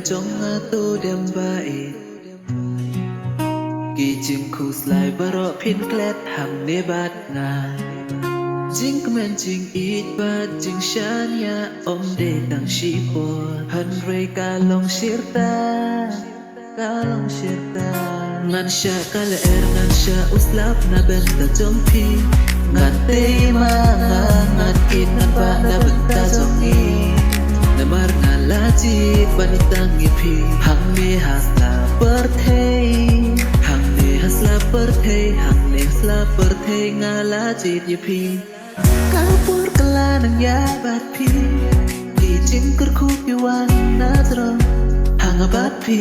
trong ngã tô đem vai kỳ chừng khu slide và rõ phiên klet hàng nê bát ngà chính comment chính ít và chính sáng ya om để tăng shi po hân rây ca long shirta ngan sha kala ngan sha uslap na benta jompi ngan te ma ngan kin ngan ba na benta jongi namar ngalaji banitangi phi hang me hasla perthei hang me hasla perthei hang me hasla perthei ngalaji ye phi kapur kala nang ya bat phi ki jing kur khu pi wan na dro hang bat phi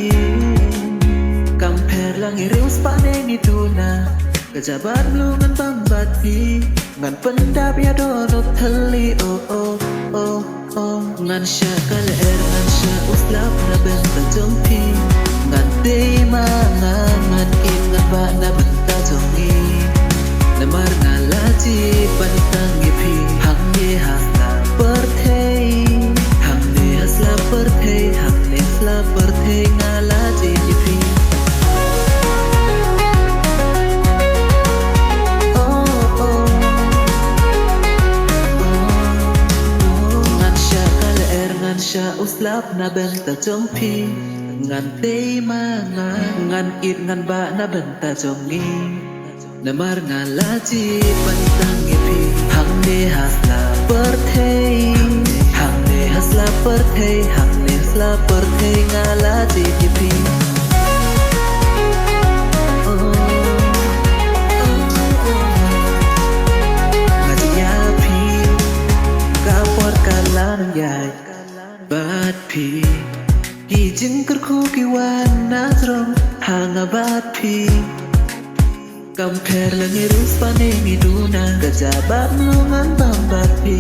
Kamper lang irius panen itu na Kejabat lu ngan bambat pi Ngan pendap ya donut teli oh oh oh oh Ngan sya kaler ngan sya uslap na benta jompi Ngan tema ngan kin ngan ba na benta jongi Namar ngalaji panitang ipi Hang ye hasla perthei Hang ye hasla perthei Hang ye hasla perthei ngalaji ipi Sya uslap na benta jompi ngan te ma ngan it ngan ba na benta jongi namar ngalaji pantang ipi hang ne hasla perthei hang ne hasla perthei hang ne hasla perthei ngalaji ipi ngaji ya pi kapor kalan yai Bat pi Ki jing kur khu ki wan na drong Hanga bat pi Kamper lang irus panengi duna Kajabat nungan bang bat pi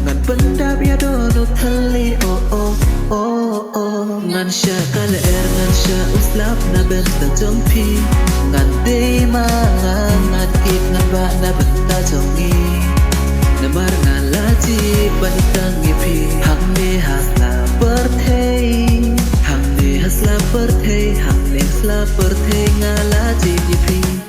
Ngan pendap ya dono tali oh oh oh oh Ngan sya kaler ngan sya uslap na benta jompi Ngan tema ngan kit ngan ba na benta jongi Namar ngalaji panitang ipi Hang ne hasla perthei Hang ne hasla perthei Hang ne hasla perthei ngalaji ipi